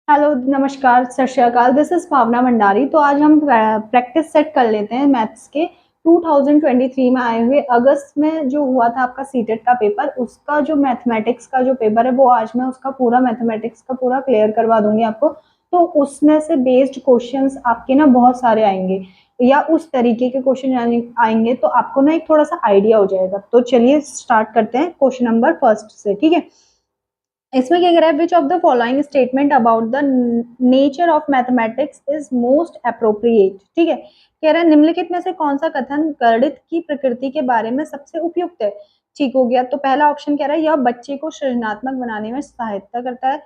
Hello, नमस्कार, सत श्री अकाल। दिस इज़ भावना भंडारी। तो आज हम प्रैक्टिस सेट कर लेते हैं मैथ्स के 2023 में आए हुए अगस्त में जो हुआ था आपका सीटेट का पेपर, उसका जो मैथमेटिक्स का जो पेपर है वो आज मैं उसका पूरा मैथमेटिक्स का पूरा क्लियर करवा दूंगी आपको। तो उसमें से बेस्ड क्वेश्चंस आपके ना बहुत सारे आएंगे या उस तरीके के क्वेश्चन आएंगे, तो आपको ना एक थोड़ा सा आइडिया हो जाएगा। तो चलिए स्टार्ट करते हैं क्वेश्चन नंबर फर्स्ट से, ठीक है। इसमें क्या कह रहा है, विच of the following statement about the nature of mathematics is most appropriate, ठीक है। कह रहा है निम्नलिखित में से कौन सा कथन गणित की प्रकृति के बारे में सबसे उपयुक्त है। ठीक हो गया। तो पहला ऑप्शन कह रहा है यह बच्चे को सृजनात्मक बनाने में सहायता करता है।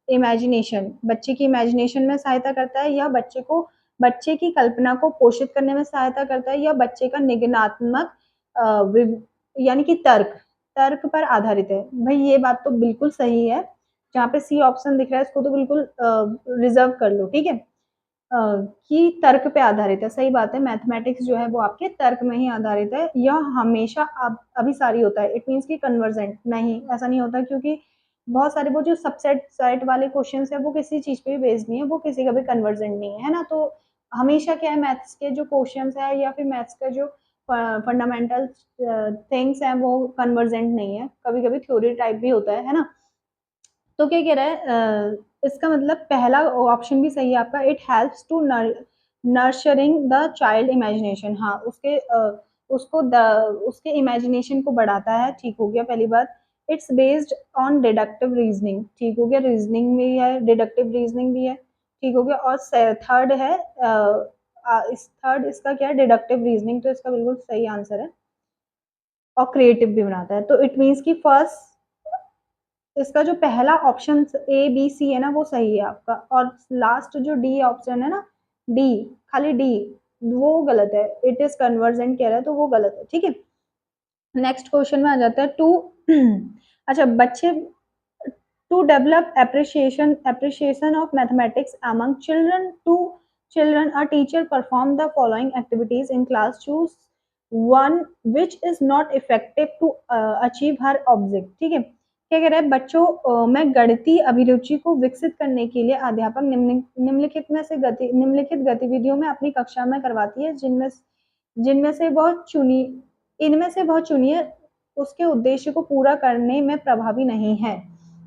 इमेजिनेशन, बच्चे की इमेजिनेशन में सहायता करता है, या बच्चे की कल्पना को पोषित करने में सहायता करता है, या बच्चे का निगनात्मक यानी कि तर्क तर्क पर आधारित है। भाई ये बात तो बिल्कुल सही है। जहाँ पे सी ऑप्शन दिख रहा है इसको तो बिल्कुल रिजर्व कर लो, ठीक है। कि तर्क पे आधारित है, सही बात है। मैथमेटिक्स जो है वो आपके तर्क में ही आधारित है। यह हमेशा अब अभिसारी होता है, इट मीन्स की कन्वर्जेंट नहीं, ऐसा नहीं होता, क्योंकि बहुत सारे वो जो सबसेट सेट वाले क्वेश्चन है वो किसी चीज पे भी बेस्ड नहीं है, वो किसी का भी कन्वर्जेंट नहीं है ना। तो हमेशा क्या है, मैथ्स के जो क्वेश्चन है या फिर मैथ्स का जो फंडामेंटल थिंग्स हैं वो कन्वर्जेंट नहीं है, कभी कभी थ्योरी टाइप भी होता है ना। तो क्या कह रहा है, इसका मतलब पहला ऑप्शन भी सही है आपका। It helps to nurturing the child imagination. हाँ, उसके इमेजिनेशन को बढ़ाता है। ठीक हो गया पहली बात। It's based on deductive reasoning. ठीक हो गया, रीजनिंग भी है, डिडक्टिव रीजनिंग भी है। ठीक हो गया। और थर्ड है, इस थर्ड इसका क्या है, डिडक्टिव रीजनिंग, तो इसका बिल्कुल सही आंसर है। और क्रिएटिव भी बनाता है। तो इट मीन्स की फर्स्ट इसका जो पहला ऑप्शन ए बी सी है ना वो सही है आपका, और लास्ट जो डी ऑप्शन है ना, डी, खाली डी, वो गलत है। इट इज कन्वर्जेंट कह रहा है तो वो गलत है, ठीक है। नेक्स्ट क्वेश्चन में आ जाता है टू अच्छा, बच्चे to develop appreciation of mathematics among children, a teacher perform the following activities in class. Choose one which is not effective to achieve her object, ठीक है। क्या कह रहा है, बच्चों में गणितीय अभिरुचि को विकसित करने के लिए अध्यापक निम्नलिखित गतिविधियों में अपनी कक्षा में करवाती है, जिनमें जिनमें से बहुत चुनी इनमें से बहुत चुनिए उसके उद्देश्य को पूरा करने में प्रभावी नहीं है।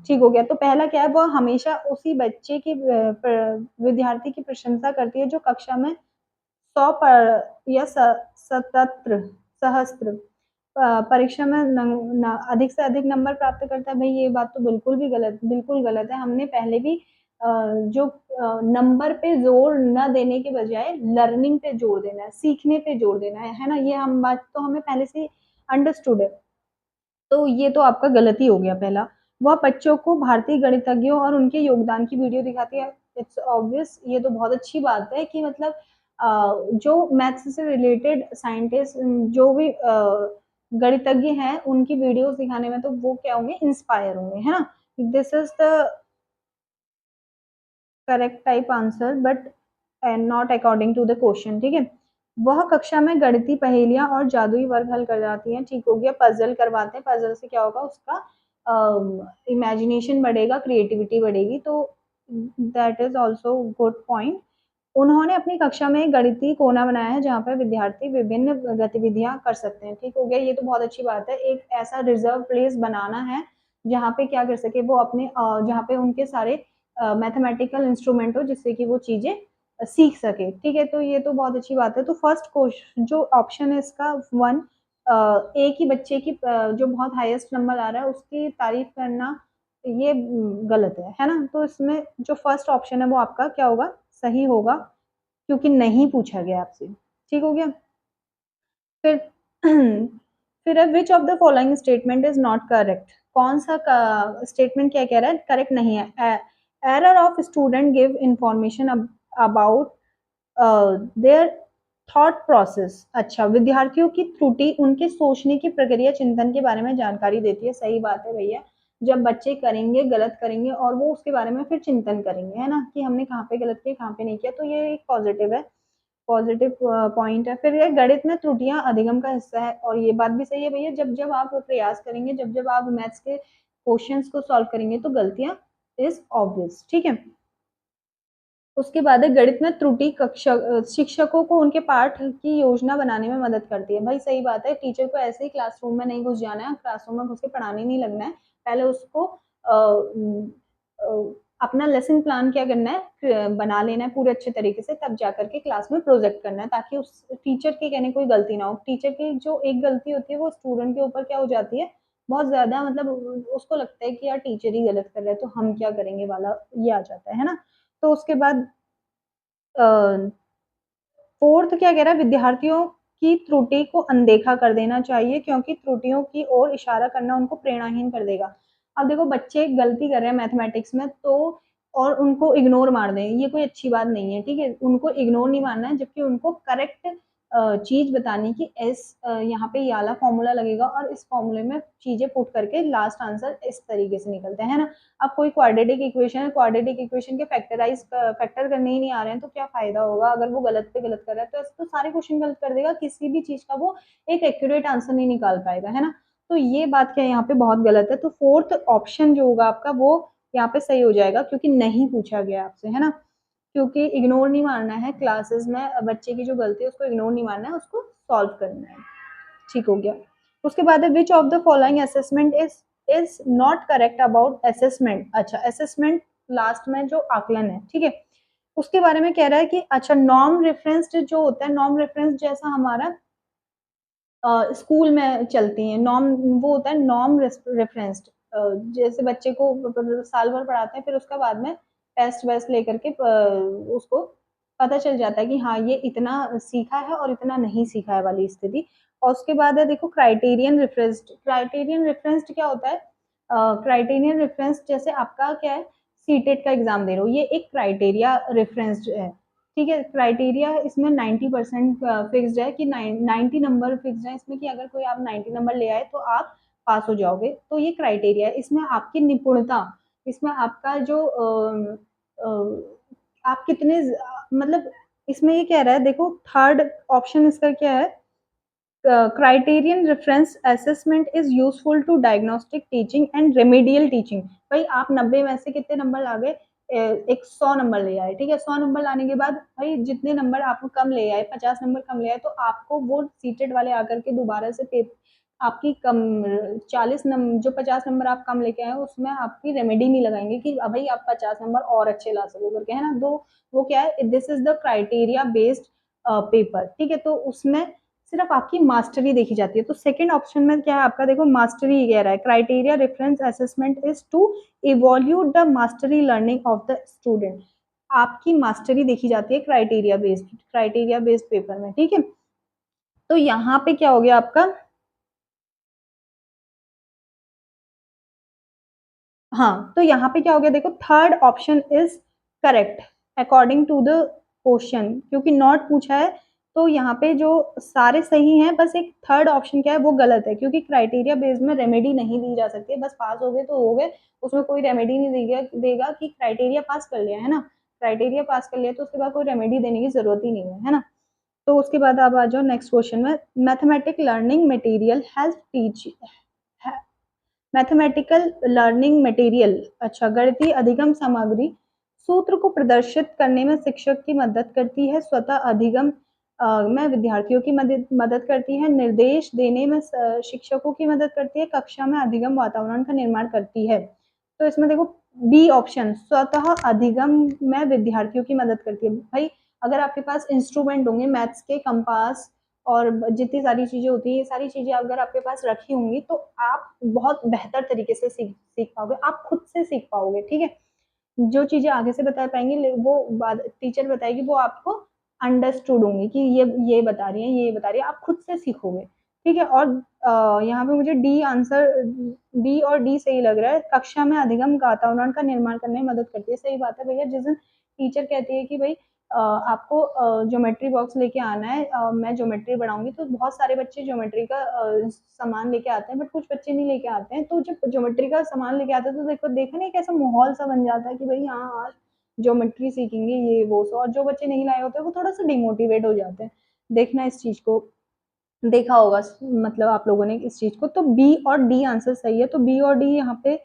ठीक हो गया। तो पहला क्या है, वो हमेशा उसी बच्चे की विद्यार्थी की प्रशंसा करती है जो कक्षा में 100 पर या सतत्र सहस्त्र परीक्षा में अधिक से अधिक नंबर प्राप्त करता है। भाई ये बात तो बिल्कुल गलत है। हमने पहले भी जो नंबर पे जोर न देने के बजाय लर्निंग पे जोर देना है, सीखने पे जोर देना है ना। ये हम बात तो हमें पहले से अंडरस्टूड है। तो ये तो आपका गलती हो गया पहला। वह बच्चों को भारतीय गणितज्ञों और उनके योगदान की वीडियो दिखाती है। इट्स ऑब्वियस, ये तो बहुत अच्छी बात है कि मतलब जो मैथ्स से रिलेटेड साइंटिस्ट, जो भी गणितज्ञ हैं, उनकी वीडियोस दिखाने में तो वो क्या होंगे, इंस्पायर होंगे, है ना। This is the correct type answer, but not according to the question, ठीक है। वह कक्षा में गणितीय पहेलियां और जादुई वर्ग हल कर जाती हैं। ठीक हो गया। पजल करवाते हैं, पजल से क्या होगा, उसका इमेजिनेशन बढ़ेगा, क्रिएटिविटी बढ़ेगी। तो that is also good point. उन्होंने अपनी कक्षा में एक गणितीय कोना बनाया है जहाँ पर विद्यार्थी विभिन्न गतिविधियां कर सकते हैं। ठीक हो गया, ये तो बहुत अच्छी बात है। एक ऐसा रिजर्व प्लेस बनाना है जहाँ पे क्या कर सके वो अपने जहाँ पे उनके सारे मैथमेटिकल इंस्ट्रूमेंट हो, जिससे कि वो चीजें सीख सके। ठीक है, तो ये तो बहुत अच्छी बात है। तो फर्स्ट क्वेश्चन जो ऑप्शन है इसका वन, एक ही बच्चे की जो बहुत हाईएस्ट नंबर आ रहा है उसकी तारीफ करना, ये गलत है ना। तो इसमें जो फर्स्ट ऑप्शन है वो आपका क्या होगा, सही होगा, क्योंकि नहीं पूछा गया आपसे। ठीक हो गया। फिर फिर है विच of the following statement is not correct. कौन सा स्टेटमेंट क्या कह रहा है, करेक्ट नहीं है। Error of student give information about their thought process. अच्छा, विद्यार्थियों की त्रुटि उनके सोचने की प्रक्रिया, चिंतन के बारे में जानकारी देती है। सही बात है भैया। जब बच्चे करेंगे, गलत करेंगे और वो उसके बारे में फिर चिंतन करेंगे, है ना, कि हमने कहाँ पे गलत किया, कहाँ पे नहीं किया, तो ये एक पॉजिटिव है, पॉजिटिव पॉइंट है। फिर ये गणित में त्रुटियां अधिगम का हिस्सा है, और ये बात भी सही है भैया। जब जब आप प्रयास करेंगे, जब जब आप मैथ्स के क्वेश्चंस को सॉल्व करेंगे तो गलतियां इज ऑब्वियस, ठीक है। उसके बाद है गणित में त्रुटि कक्षा शिक्षकों को उनके पाठ की योजना बनाने में मदद करती है। भाई सही बात है, टीचर को ऐसे ही क्लासरूम में नहीं घुस जाना है, क्लासरूम में घुस के पढ़ाने नहीं लगना है। पहले उसको अपना लेसन प्लान क्या करना है, बना लेना है पूरे अच्छे तरीके से, तब जा करके क्लास में प्रोजेक्ट करना है, ताकि उस टीचर के कहने कोई गलती ना हो। टीचर की जो एक गलती होती है वो स्टूडेंट के ऊपर क्या हो जाती है, बहुत ज्यादा, मतलब उसको लगता है कि यार टीचर ही गलत कर रहा है तो हम क्या करेंगे वाला ये आ जाता है ना। तो उसके बाद फोर्थ क्या कह रहा है, विद्यार्थियों की त्रुटि को अनदेखा कर देना चाहिए, क्योंकि त्रुटियों की ओर इशारा करना उनको प्रेरणाहीन कर देगा। अब देखो बच्चे गलती कर रहे हैं मैथमेटिक्स में, तो और उनको इग्नोर मार दें, ये कोई अच्छी बात नहीं है, ठीक है। उनको इग्नोर नहीं मारना है, जबकि उनको करेक्ट चीज बतानी कि एस यहाँ पे ये वाला फॉर्मूला लगेगा और इस फॉर्मूले में चीजें पुट करके लास्ट आंसर इस तरीके से निकलते हैं ना। अब कोई क्वाड्रेटिक इक्वेशन है, क्वाड्रेटिक इक्वेशन के फैक्टर करने ही नहीं आ रहे हैं तो क्या फायदा होगा, अगर वो गलत पे गलत कर रहा है तो ऐसे तो सारे क्वेश्चन गलत कर देगा, किसी भी चीज का वो एक एक्यूरेट आंसर नहीं निकाल पाएगा, है ना। तो ये बात क्या यहाँ पे बहुत गलत है। तो फोर्थ ऑप्शन जो होगा आपका वो यहाँ पे सही हो जाएगा, क्योंकि नहीं पूछा गया आपसे, है ना। क्योंकि इग्नोर नहीं मारना है क्लासेस में, बच्चे की जो गलती है उसको इग्नोर नहीं मारना है, उसको सॉल्व करना है। ठीक हो गया। उसके बाद है विच of the following assessment is not correct about assessment. अच्छा, असेसमेंट लास्ट में जो आकलन है, ठीक है, उसके बारे में कह रहा है कि अच्छा नॉर्म रेफरेंस्ड जो होता है, नॉर्म रेफरेंस जैसा हमारा स्कूल में चलती है नॉर्म, वो होता है नॉर्म रेफरेंस्ड। जैसे बच्चे को साल भर पढ़ाते हैं, फिर उसका बाद में टेस्ट वेस्ट लेकर के उसको पता चल जाता है कि हाँ ये इतना सीखा है और इतना नहीं सीखा है वाली स्थिति। और उसके बाद है देखो क्राइटेरियन रेफरेंस्ड। क्राइटेरियन रेफरेंस्ड क्या होता है, क्राइटेरियन रेफरेंस जैसे आपका क्या है, सीटेट का एग्जाम दे रहे हो, ये एक क्राइटेरिया रेफरेंस्ड है, ठीक है। क्राइटेरिया इसमें 90% फिक्स्ड है कि 90 नंबर फिक्स्ड है इसमें, कि अगर कोई आप 90 नंबर ले आए तो आप पास हो जाओगे, तो ये क्राइटेरिया है। इसमें आपकी निपुणता, इसमें आपका जो आप कितने मतलब, इसमें ये कह रहा है देखो थर्ड ऑप्शन इसका क्या है, criterion reference assessment is useful to diagnostic teaching and remedial teaching. भाई आप 90 में से कितने नंबर ला गए, एक 100 नंबर ले आए, ठीक है। 100 नंबर लाने के बाद भाई जितने नंबर आप कम ले आए, 50 नंबर कम ले आए, तो आपको वो सीटेड वाले आकर के दोबारा से आपकी कम 40 नंबर, जो 50 नंबर आप कम लेके आए उसमें आपकी रेमेडी नहीं लगाएंगे कि भाई आप 50 नंबर और अच्छे ला सको करके, है ना। तो वो क्या है, this is the criteria based paper, ठीक है। तो उसमें सिर्फ आपकी मास्टरी देखी जाती है। तो सेकंड ऑप्शन में क्या है आपका, देखो मास्टरी कह रहा है, criteria reference assessment is to evolute the mastery learning of the student. आपकी मास्टरी देखी जाती है क्राइटेरिया बेस्ड पेपर में, ठीक है। तो यहाँ पे क्या हो गया आपका, हाँ तो यहाँ पे क्या हो गया देखो, third option is correct according to the question, क्योंकि नॉट पूछा है तो यहाँ पे जो सारे सही हैं, बस एक थर्ड ऑप्शन क्या है वो गलत है, क्योंकि क्राइटेरिया बेस्ड में रेमेडी नहीं दी जा सकती है, बस पास हो गए तो हो गए, उसमें कोई रेमेडी नहीं देगा कि क्राइटेरिया पास कर लिया, है ना। क्राइटेरिया पास कर लिया तो उसके बाद कोई रेमेडी देने की जरूरत ही नहीं है ना। तो उसके बाद आप आ जाओ नेक्स्ट क्वेश्चन में, mathematic learning material has teach mathematical learning material, अच्छा गणितीय अधिगम सामग्री सूत्र को प्रदर्शित करने में शिक्षक की मदद करती है, स्वतः अधिगम में विद्यार्थियों की मदद करती है, निर्देश देने में शिक्षकों की मदद करती है, कक्षा में अधिगम वातावरण का निर्माण करती है। तो इसमें देखो बी ऑप्शन, स्वतः अधिगम में विद्यार्थियों की मदद करती है। भाई अगर आपके पास इंस्ट्रूमेंट होंगे मैथ्स के, कंपास और जितनी सारी चीजें होती है, ये सारी चीजें अगर आपके पास रखी होंगी तो आप बहुत बेहतर तरीके से सीख पाओगे, आप खुद से सीख पाओगे, ठीक है। जो चीजें आगे से बता पाएंगे वो टीचर बताएगी, वो आपको अंडरस्टूड होंगी कि ये बता रही है, ये बता रही है, आप खुद से सीखोगे, ठीक है। और यहाँ पे मुझे डी आंसर, बी और डी सही लग रहा है, कक्षा में अधिगम वातावरण का निर्माण करने में मदद करती है। सही बात है भैया, जिस दिन टीचर कहती है कि भाई आपको ज्योमेट्री बॉक्स लेके आना है, मैं ज्योमेट्री बढ़ाऊंगी, तो बहुत सारे बच्चे ज्योमेट्री का सामान लेके आते हैं, बट कुछ बच्चे नहीं लेके आते हैं। तो जब ज्योमेट्री का सामान लेके आते हैं तो देखो देखा नहीं कैसा माहौल सा बन जाता है कि भाई हाँ आज ज्योमेट्री सीखेंगे ये वो सो, और जो बच्चे नहीं लाए होते वो थोड़ा सा डिमोटिवेट हो जाते हैं। देखना इस चीज को, देखा होगा मतलब आप लोगों ने इस चीज को। तो बी और डी आंसर सही है, तो बी और डी यहाँ पे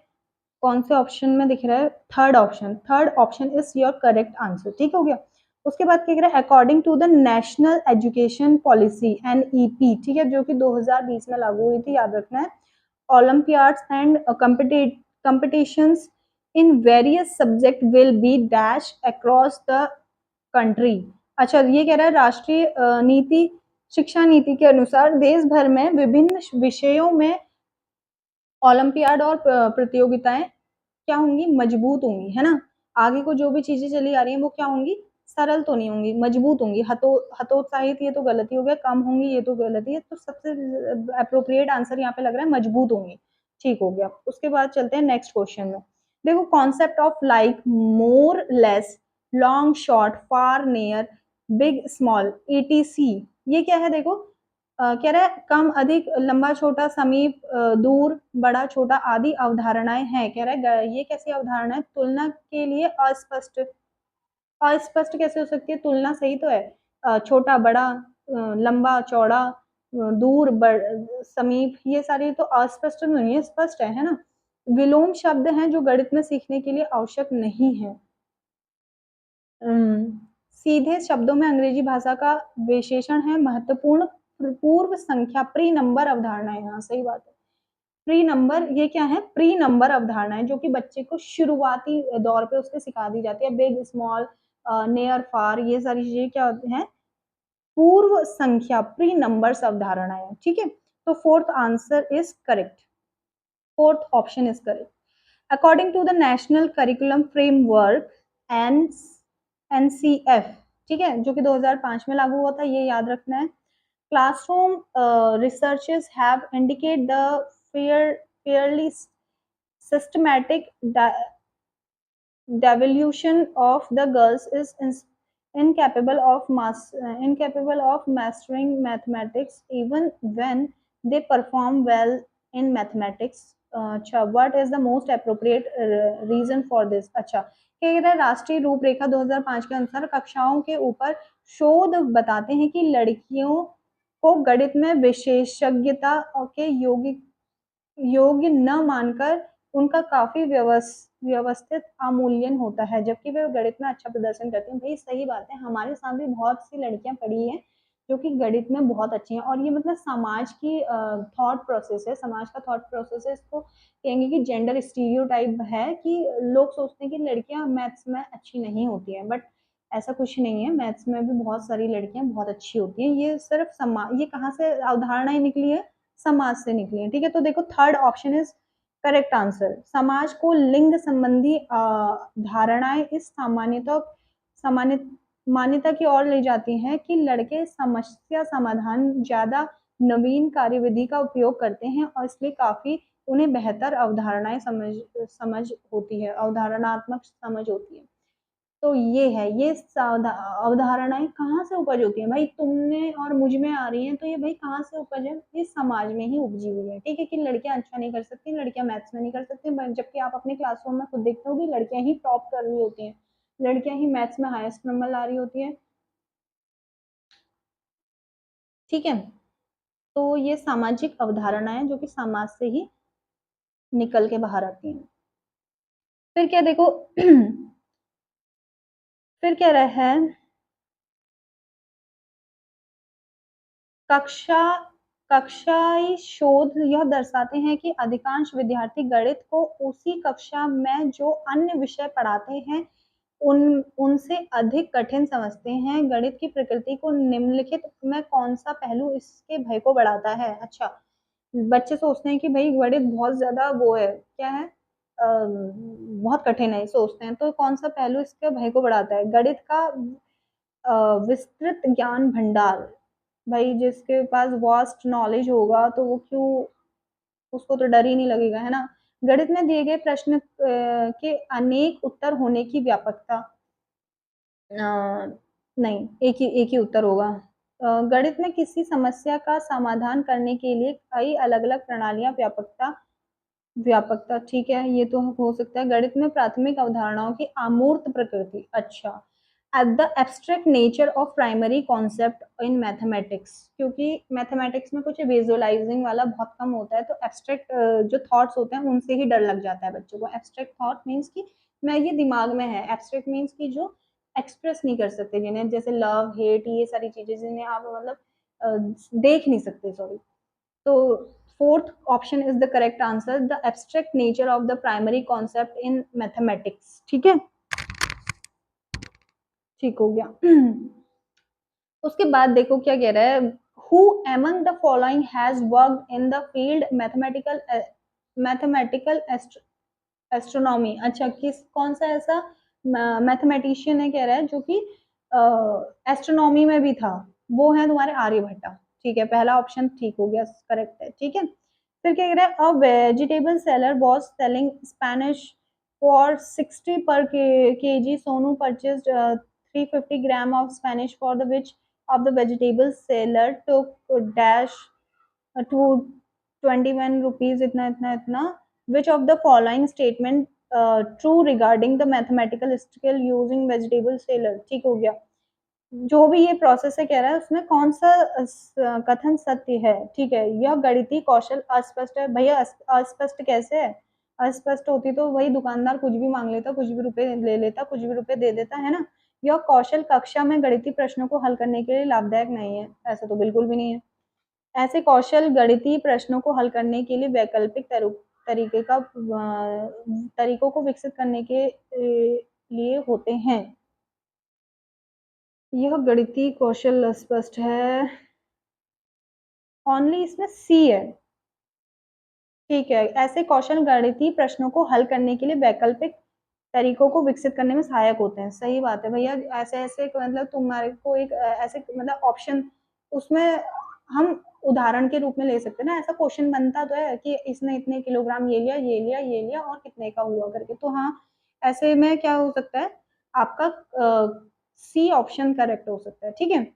कौन से ऑप्शन में दिख रहा है? Third option is your correct answer. ठीक हो गया। उसके बाद क्या कह रहा है? According to the national education policy NEP, ठीक है, जो कि 2020 में लागू हुई थी, याद रखना है। Olympiads and competitions in various subject will be dash across the country। अच्छा, ये कह रहा है राष्ट्रीय नीति शिक्षा नीति के अनुसार देश भर में विभिन्न विषयों में ओलंपियाड और प्रतियोगिताएं क्या होंगी? मजबूत होंगी, है ना। आगे को जो भी चीजें चली आ रही हैं वो क्या होंगी? सरल तो नहीं होंगी, मजबूत होंगी। हतोत्साहित ये तो गलती हो गया, कम होंगी ये तो गलती है, तो सबसे अप्रोप्रिएट आंसर यहाँ पे लग रहा है मजबूत होंगी। ठीक हो गया। उसके बाद चलते हैं नेक्स्ट क्वेश्चन में। देखो, concept of like, more less, long short, far near, big small, ETC, ये क्या है? देखो, कह रहा है कम अधिक, लंबा छोटा, समीप दूर, बड़ा छोटा आदि अवधारणाएं हैं। कह रहा है ये कैसी अवधारणा है? तुलना के लिए अस्पष्ट। अस्पष्ट कैसे हो सकती है? तुलना सही तो है। छोटा बड़ा, लंबा चौड़ा, दूर समीप, ये सारी तो अस्पष्ट नहीं है, स्पष्ट है ना। विलोम शब्द हैं जो गणित में सीखने के लिए आवश्यक नहीं है। सीधे शब्दों में अंग्रेजी भाषा का विशेषण है महत्वपूर्ण पूर्व संख्या, प्री नंबर अवधारणा है। हाँ, सही बात है। प्री नंबर, ये क्या है? प्री नंबर अवधारणा है जो कि बच्चे को शुरुआती दौर पे उसके सिखा दी जाती है। बिग स्मॉल, नियर फार, ये सारी चीजें क्या है? पूर्व संख्या, प्री नंबर्स अवधारणा है। ठीक है, तो fourth answer is correct. Fourth option is correct. According to the national curriculum framework NCF, ठीक है, जो कि 2005 में लागू हुआ था, ये याद रखना है। Classroom researchers have indicated the fairly systematic devolution of the girls is incapable of mastering mathematics even when they perform well in mathematics। अच्छा, what is the most appropriate reason for this? अच्छा, क्या कहता है? राष्ट्रीय रूपरेखा 2005 के अनुसार कक्षाओं के ऊपर शोध बताते हैं कि लड़कियों को गणित में विशेषज्ञता के योग्य न मानकर उनका काफी व्यवस्थित अवमूल्यन होता है, जबकि वे गणित में अच्छा प्रदर्शन करते हैं। भाई सही बात है, हमारे साथ भी बहुत सी लड़कियां पढ़ी हैं जो कि गणित में बहुत अच्छी हैं, और ये मतलब समाज की थॉट प्रोसेस है, समाज का थॉट प्रोसेस है। इसको कहेंगे कि जेंडर स्टीरियोटाइप है कि लोग सोचते हैं कि लड़कियां मैथ्स में अच्छी नहीं होती हैं, बट ऐसा कुछ नहीं है। मैथ्स में भी बहुत सारी लड़कियां बहुत अच्छी होती हैं। ये सिर्फ समाज, ये कहाँ से अवधारणा निकली है? समाज से निकली है। ठीक है, तो देखो third option is correct answer. समाज को लिंग संबंधी धारणाएं इस सामान्य मान्यता की ओर ले जाती हैं कि लड़के समस्या समाधान ज्यादा नवीन कार्यविधि का उपयोग करते हैं, और इसलिए काफी उन्हें बेहतर अवधारणाएं समझ होती है, अवधारणात्मक समझ होती है। तो ये है, ये अवधारणाएं कहाँ से उपज होती है? भाई तुमने और मुझ में आ रही हैं, तो ये भाई कहाँ से उपज है? ये समाज में ही उपजी हुई है। ठीक है, कि लड़कियां अच्छा नहीं कर सकती, लड़कियां मैथ्स में नहीं कर सकती, जबकि आप अपने क्लासरूम में खुद देखते हो कि लड़कियां ही टॉप कर रही होती हैं, लड़कियां ही मैथ्स में हाईएस्ट नंबर ला रही होती है। ठीक है, तो ये सामाजिक अवधारणा है जो कि समाज से ही निकल के बाहर आती है। फिर क्या देखो फिर क्या रहा है? कक्षा कक्षाई शोध यह दर्शाते हैं कि अधिकांश विद्यार्थी गणित को उसी कक्षा में जो अन्य विषय पढ़ाते हैं उनसे अधिक कठिन समझते हैं। गणित की प्रकृति को निम्नलिखित में कौन सा पहलू इसके भय को बढ़ाता है? अच्छा, बच्चे सोचते हैं कि भाई गणित बहुत ज्यादा वो है, क्या है, बहुत कठिन है, सोचते हैं। तो कौन सा पहलू इसके भय को बढ़ाता है? गणित का विस्तृत ज्ञान भंडार। भाई जिसके पास वास्ट नॉलेज होगा तो वो क्यों, उसको तो डर ही नहीं लगेगा, है ना। गणित में दिए गए प्रश्न के अनेक उत्तर होने की व्यापकता। नहीं, एक ही उत्तर होगा। गणित में किसी समस्या का समाधान करने के लिए कई अलग अलग प्रणालियां, व्यापकता व्यापकता, ठीक है, ये तो हो सकता है। गणित में प्राथमिक अवधारणाओं की अमूर्त प्रकृति। अच्छा, at the abstract nature of primary concept in mathematics, क्योंकि मैथमेटिक्स में कुछ विजुअलाइजिंग वाला बहुत कम होता है, तो एब्स्ट्रैक्ट जो थॉट्स होते हैं उनसे ही डर लग जाता है बच्चों को। एब्स्ट्रैक्ट थॉट मीन्स कि मैं ये दिमाग में है, एब्स्ट्रैक्ट मीन्स कि जो एक्सप्रेस नहीं कर सकते, जिन्हें जैसे लव हेट ये सारी चीजें जिन्हें आप मतलब देख नहीं सकते, सॉरी। तो fourth option is the correct answer, the abstract nature of the primary concept in mathematics. ठीक है, ठीक हो गया। उसके बाद देखो क्या कह रहा है, who among the following has worked in the field mathematical astronomy. अच्छा, किस कौन सा ऐसा मैथमेटिशियन है कह रहा है जो कि एस्ट्रोनॉमी में भी था, वो है तुम्हारे आर्यभट्टा। ठीक है, पहला ऑप्शन ठीक हो गया, करेक्ट है। ठीक है, फिर क्या कह रहा है, a vegetable seller was selling spinach for 60 per KG, Sonu purchased 350 gram of spinach for the which of the vegetable seller two dash two 21 rupees इतना इतना इतना, which of the following statement true regarding the mathematical skill using vegetable seller। ठीक हो गया, जो भी ये process है कह रहा है उसमें कौन सा कथन सत्य है। ठीक है, यह गणितीय कौशल अस्पष्ट है। भैया अस्पष्ट कैसे है, अस्पष्ट होती तो वही दुकानदार कुछ भी मांग लेता, कुछ भी रुपए ले लेता, कुछ भी रुपए दे देता, है ना। यह कौशल कक्षा में गणितीय प्रश्नों को हल करने के लिए लाभदायक नहीं है, ऐसा तो बिल्कुल भी नहीं है। ऐसे कौशल गणितीय प्रश्नों को हल करने के लिए वैकल्पिक तरीके का तरीकों को विकसित करने के लिए होते हैं। यह गणितीय कौशल स्पष्ट है, ओनली इसमें सी है। ठीक है, ऐसे कौशल गणितीय प्रश्नों को हल करने के लिए वैकल्पिक तरीकों को विकसित करने में सहायक होते हैं। सही बात है भैया, ऐसे ऐसे मतलब तुम्हारे को एक ऐसे मतलब ऑप्शन उसमें हम उदाहरण के रूप में ले सकते हैं ना, ऐसा क्वेश्चन बनता तो है कि इसने इतने किलोग्राम ये लिया ये लिया ये लिया और कितने का हुआ करके, तो हाँ ऐसे में क्या हो सकता है, आपका सी ऑप्शन करेक्ट हो सकता है। ठीक है,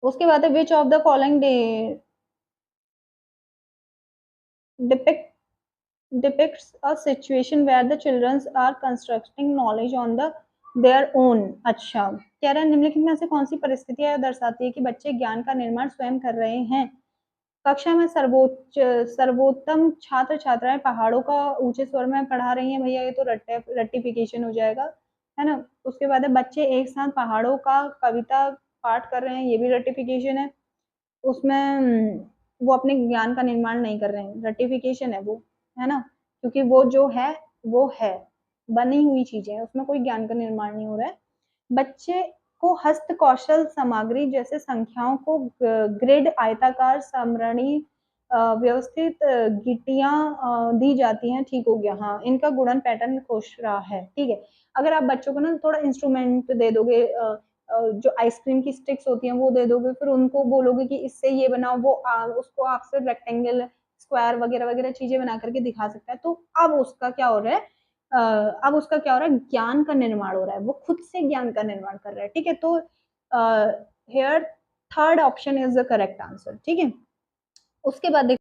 उसके बाद है विच of the following depict depicts a situation where the children are constructing knowledge on their own। अच्छा, कह रहा है निम्नलिखित में से कौन सी परिस्थितियां दर्शाती है कि बच्चे ज्ञान का निर्माण स्वयं कर रहे हैं। कक्षा में सर्वोत्तम छात्र छात्राएं पहाड़ों का ऊंचे स्वर में पढ़ा रही हैं। भैया ये तो रट्टिफिकेशन हो जाएगा, है ना। उसके बाद है बच्चे एक साथ पहाड़ों का कविता पाठ कर रहे हैं, ये भी रट्टिफिकेशन है। उसमें वो अपने ज्ञान का निर्माण नहीं कर रहे हैं, रटिफिकेशन है वो, है ना, क्योंकि वो जो है वो है बनी हुई चीजें हैं, उसमें कोई ज्ञान का निर्माण नहीं हो रहा है। बच्चे को हस्त कौशल सामग्री जैसे संख्याओं को ग्रिड आयताकार समरणी व्यवस्थित गिट्टियां दी जाती हैं। ठीक हो गया, हाँ इनका गुणन पैटर्न खुश रहा है। ठीक है, अगर आप बच्चों को ना थोड़ा इंस्ट्रूमेंट दे दोगे, जो आइसक्रीम की स्टिक्स होती हैं वो दे दोगे, फिर उनको बोलोगे कि इससे ये बनाओ, वो उसको आपसे रेक्टेंगल स्क्वायर वगैरह वगैरह चीजें बना करके दिखा सकता है, तो अब उसका क्या हो रहा है, अब उसका क्या हो रहा है, ज्ञान का निर्माण हो रहा है, वो खुद से ज्ञान का निर्माण कर रहा है। ठीक है, तो here third option is the correct answer. ठीक है, उसके बाद